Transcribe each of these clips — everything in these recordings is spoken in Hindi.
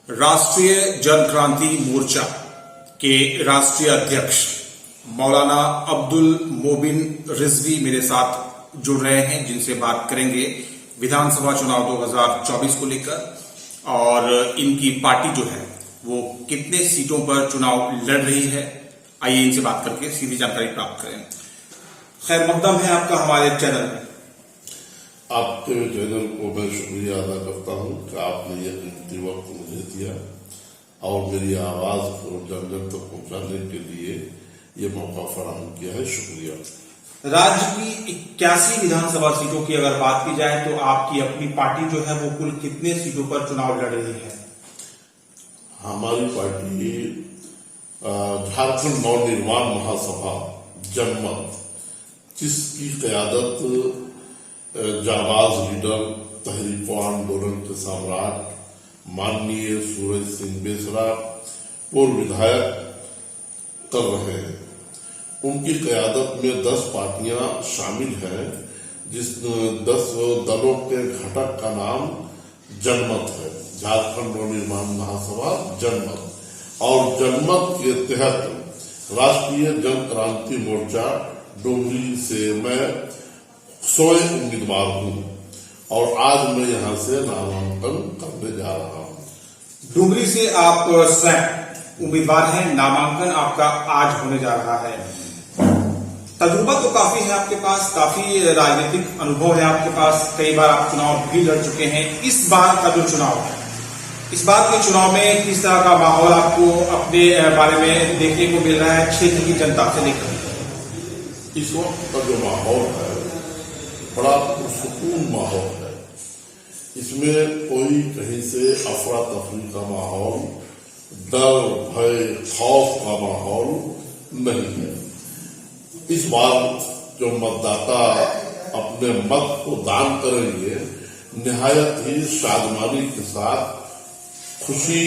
राष्ट्रीय जन क्रांति मोर्चा के राष्ट्रीय अध्यक्ष मौलाना अब्दुल मोबिन रिजवी मेरे साथ जुड़ रहे हैं, जिनसे बात करेंगे विधानसभा चुनाव 2024 को लेकर और इनकी पार्टी जो है वो कितने सीटों पर चुनाव लड़ रही है। आइए इनसे बात करके सीधी जानकारी प्राप्त करें। खैर मकदम है आपका हमारे चैनल में। आपके चैनल को मैं शुक्रिया अदा करता हूं कि आपने यह कीमती वक्त मुझे दिया और मेरी आवाज को जन जन तक पहुंचाने के लिए ये मौका फराहम किया है। शुक्रिया। राज्य की 81 विधानसभा सीटों की अगर बात की जाए तो आपकी अपनी पार्टी जो है वो कुल कितने सीटों पर चुनाव लड़ रही है? हमारी पार्टी झारखंड नवनिर्माण महासभा जनमत, जिसकी कयादत जाबाज लीडर तहरीक आंदोलन के सम्राट माननीय सूरज सिंह बेसरा पूर्व विधायक कर रहे हैं। उनकी कयादत में 10 पार्टियां शामिल हैं, जिस 10 दलों के घटक का नाम जनमत है, झारखंड नवनिर्माण महासभा जनमत। और जनमत के तहत राष्ट्रीय जन क्रांति मोर्चा डुमरी से मैं स्वयं उम्मीदवार हूं और आज मैं यहां से नामांकन करने जा रहा हूं। डुमरी से आप स्वयं उम्मीदवार हैं, नामांकन आपका आज होने जा रहा है। तजुर्बा तो काफी है आपके पास, काफी राजनीतिक अनुभव है आपके पास, कई बार आप चुनाव भी लड़ चुके हैं। इस बार का जो चुनाव है, इस बार के चुनाव में किस तरह का माहौल आपको अपने बारे में देखने को मिल रहा है क्षेत्र की जनता से लेकर? इस वक्त का जो माहौल है बड़ा पुरसुकून माहौल है। इसमें कोई कहीं से अफरा तफरी का माहौल, डर भय खौफ का माहौल नहीं है। इस बार जो मतदाता अपने मत को दान करेंगे, निहायत ही शादमानी के साथ, खुशी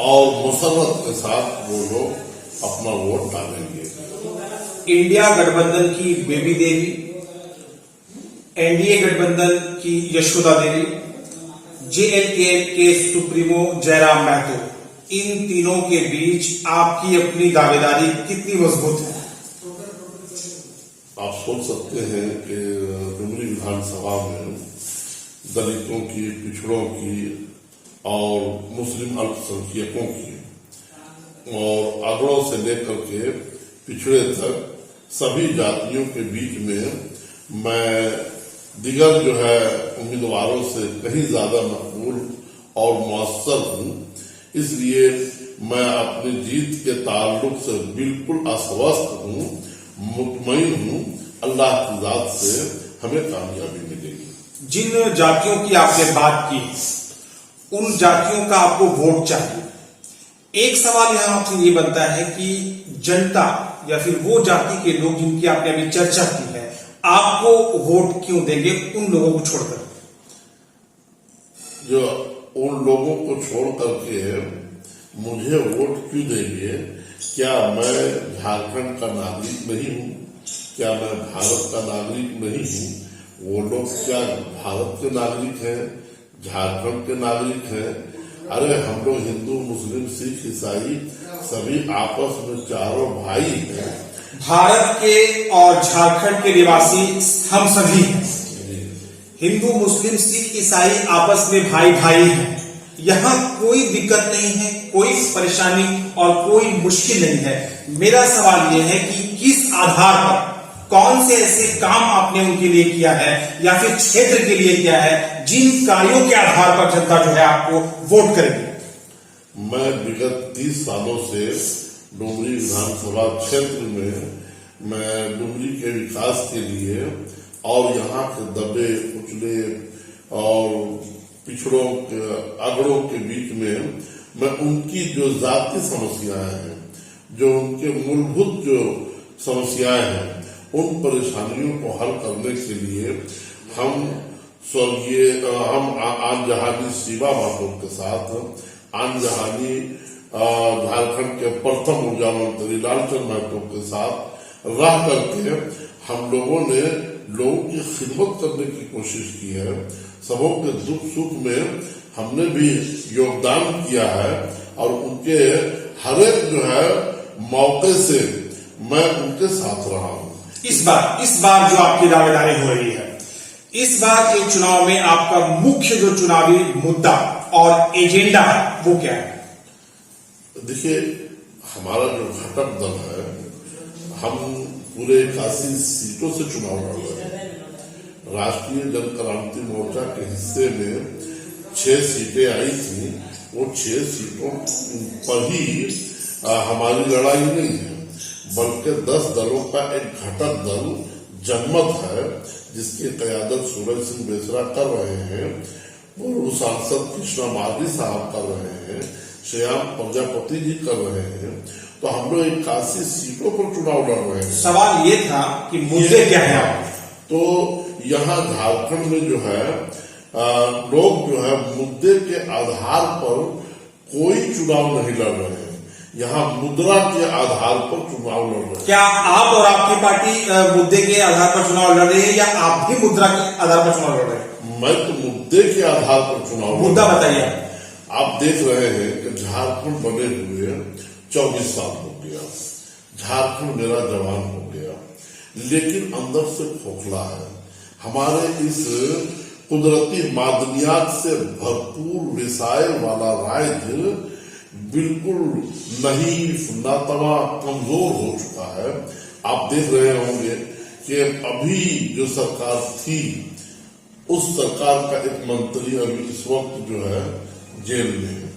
और मुसर्रत के साथ वो लोग अपना वोट डालेंगे। इंडिया गठबंधन की बेबी देवी, एनडीए गठबंधन की यशोदा देवी, जेएलके के सुप्रीमो जयराम महतो, इन तीनों के बीच आपकी अपनी दावेदारी कितनी मजबूत है? आप सोच सकते हैं कि डुमरी विधानसभा में दलितों की, पिछड़ों की और मुस्लिम अल्पसंख्यकों की और अगड़ों से लेकर के पिछड़े तक सभी जातियों के बीच में मैं दिगर जो है उम्मीदवारों से कहीं ज्यादा मकबूल और मौसर हूं। इसलिए मैं अपनी जीत के ताल्लुक से बिल्कुल अस्वस्थ हूं, मुतमईन हूं। अल्लाह की जात से हमें कामयाबी मिलेगी। जिन जातियों की आपने बात की, उन जातियों का आपको वोट चाहिए। एक सवाल यहां आपसे ये बनता है कि जनता या फिर वो जाति के लोग जिनकी आपने अभी चर्चा की है, आपको वोट क्यों देंगे उन लोगों को छोड़कर? जो उन लोगों को छोड़ करके मुझे वोट क्यों देंगे? क्या मैं झारखंड का नागरिक नहीं हूं? क्या मैं भारत का नागरिक नहीं हूं? वो लोग क्या भारत के नागरिक हैं, झारखंड के नागरिक हैं? अरे हम लोग हिंदू, मुस्लिम, सिख, ईसाई सभी आपस में चारों भाई हैं। भारत के और झारखंड के निवासी हम सभी हैं। हिंदू, मुस्लिम, सिख, ईसाई आपस में भाई भाई हैं। यहाँ कोई दिक्कत नहीं है, कोई परेशानी और कोई मुश्किल नहीं है। मेरा सवाल यह है कि किस आधार पर, कौन से ऐसे काम आपने उनके लिए किया है या फिर क्षेत्र के लिए किया है जिन कार्यों के आधार पर जनता जो है आपको वोट करेगी? मैं विगत 30 सालों से डुमरी विधानसभा क्षेत्र में मैं डुमरी के विकास के लिए और यहाँ के दबे कुचले और पिछड़ों के, अगड़ों के बीच में मैं उनकी जो जाति समस्याएं हैं, जो उनके मूलभूत जो समस्याएं हैं, उन परेशानियों को हल करने के लिए हम आन जहानी शिवा महतो के साथ, आन जहानी झारखंड के प्रथम ऊर्जा मंत्री लालचंद महतो के साथ रह करके हम लोगों ने लोगों की खिदमत करने की कोशिश की है। सबों के दुख सुख में हमने भी योगदान किया है और उनके हर एक जो है मौके से मैं उनके साथ रहा हूं। इस बार जो आपकी दावेदारी हो रही है, इस बार के चुनाव में आपका मुख्य जो चुनावी मुद्दा और एजेंडा है वो क्या है? देखिए, हमारा जो घटक दल है, हम पूरे 81 सीटों से चुनाव लड़ रहे हैं। राष्ट्रीय जन क्रांति मोर्चा के हिस्से में 6 सीटें आई थी, वो 6 सीटों पर ही हमारी लड़ाई नहीं है, बल्कि 10 दलों का एक घटक दल जनमत है, जिसकी क़यादत सूरज सिंह बेसरा कर रहे हैं, पूर्व सांसद कृष्णा मार्डी साहब कर रहे हैं, श्याम प्रजापति जी कर रहे हैं। तो हम लोग 81 सीटों पर चुनाव लड़ रहे हैं। सवाल ये था कि मुद्दे क्या है? तो यहाँ झारखंड में जो है लोग जो है मुद्दे के आधार पर कोई चुनाव नहीं लड़ रहे हैं, यहाँ मुद्रा के आधार पर चुनाव लड़ रहे हैं। क्या आप और आपकी पार्टी मुद्दे के आधार पर चुनाव लड़ रही है या आप भी मुद्रा के आधार पर चुनाव लड़ रहे हैं? मैं तो मुद्दे के आधार पर चुनाव, मुद्दा बताइए। आप देख रहे हैं कि झारखंड बने हुए 24 साल हो गया, झारखंड मेरा जवान हो गया, लेकिन अंदर से खोखला है। हमारे इस कुदरती मादनियात से भरपूर विसाए वाला राज्य बिल्कुल नहीफ, नातवा, कमजोर हो चुका है। आप देख रहे होंगे कि अभी जो सरकार थी, उस सरकार का एक मंत्री अभी इस वक्त जो है जेल में है।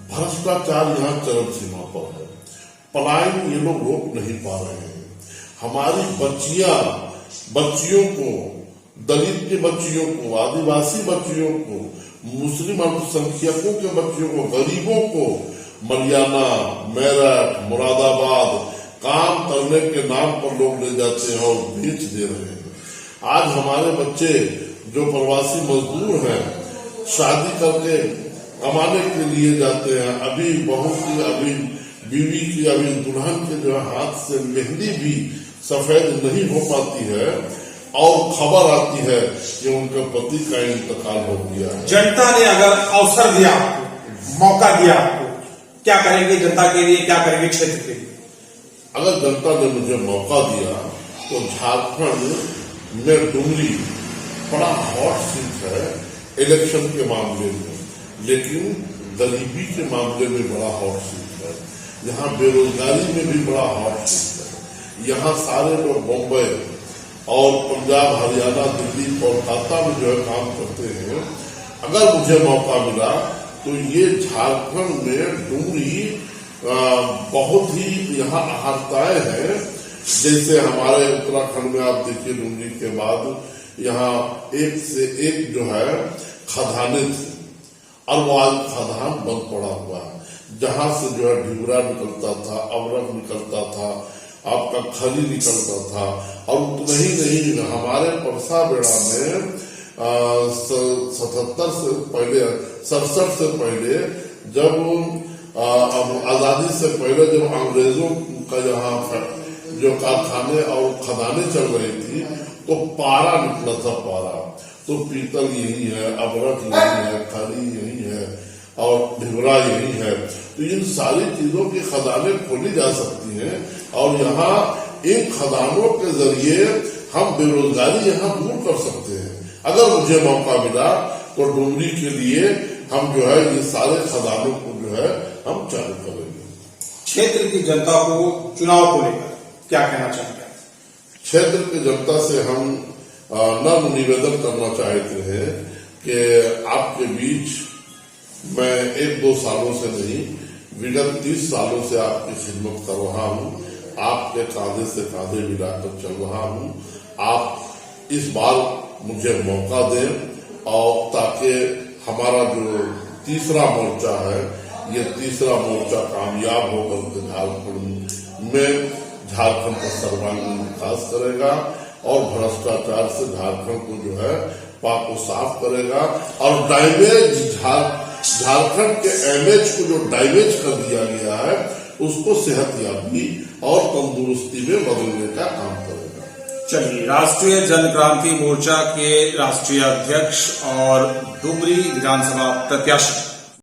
भ्रष्टाचार यहाँ चरम सीमा पर है, पलायन ये लोग रोक नहीं पा रहे हैं। हमारी बच्चियों को, दलित की बच्चियों को, आदिवासी बच्चियों को, मुस्लिम अल्पसंख्यकों के बच्चियों को, गरीबों को मरियाना, मेरठ, मुरादाबाद काम करने के नाम पर लोग ले जाते हैं और बेच दे रहे हैं। आज हमारे बच्चे जो प्रवासी मजदूर हैं, शादी करके कमाने के लिए जाते हैं, अभी बहू की, अभी बीवी की, अभी दुल्हन के जो हाथ से मेहंदी भी सफेद नहीं हो पाती है और खबर आती है कि उनके पति का इंतकाल हो गया है। जनता ने अगर अवसर दिया आपको, मौका दिया आपको, क्या करेंगे जनता के लिए, क्या करेंगे क्षेत्र के लिए? अगर जनता ने मुझे मौका दिया तो झारखंड में डुमरी बड़ा हॉट सीट है इलेक्शन के मामले में, लेकिन गरीबी के मामले में बड़ा हॉट सीट है। यहाँ बेरोजगारी में भी बड़ा हॉट सीट है। यहाँ सारे लोग बम्बई और पंजाब, हरियाणा, दिल्ली, कोलकाता में जो है काम करते हैं। अगर मुझे मौका मिला तो ये झारखंड में डुमरी बहुत ही यहाँ आहर्ताएं हैं। जैसे हमारे उत्तराखंड में आप देखिए, डुमरी के बाद यहाँ एक से एक जो है खदाने थे और वो आज खदान बंद पड़ा हुआ है। जहां से जो है ढिबरा निकलता था, अवरक निकलता था, आपका खली निकलता था। और उतना ही नहीं, हमारे परसा बेड़ा में 67 से पहले जब आजादी से पहले जब अंग्रेजों का यहाँ जो कारखाने और खदानें चल रही थी तो पारा निकला था, पारा। तो पीतल यही है, अबरक यही है, खली यही है और ढिबरा यही है। तो इन सारी चीजों की खदानें खोली जा सकती हैं और यहाँ इन खदानों के जरिए हम बेरोजगारी यहाँ दूर कर सकते हैं। अगर मुझे मौका मिला तो डुमरी के लिए हम जो है ये सारे खदानों को जो है हम चालू करेंगे। क्षेत्र की जनता को चुनाव को लेकर क्या कहना चाहते हैं? क्षेत्र की जनता से हम नम्र निवेदन करना चाहते हैं कि आपके बीच मैं 1-2 सालों से नहीं, विगत 30 सालों से आपकी खिदमत कर रहा हूँ, आपके कांधे से कांधे मिलाकर चल रहा हूँ। आप इस बार मुझे मौका दें और ताकि हमारा जो तीसरा मोर्चा है, ये तीसरा मोर्चा कामयाब होकर झारखंड में झारखंड का सर्वांगीण विकास करेगा और भ्रष्टाचार से झारखंड को जो है पाक को साफ करेगा और डैमेज झारखंड के इमेज को जो डैमेज कर दिया गया है उसको सेहतयाबी और तंदुरुस्ती में बदलने का काम करेगा। चलिए, राष्ट्रीय जनक्रांति मोर्चा के राष्ट्रीय अध्यक्ष और डुमरी विधानसभा प्रत्याशी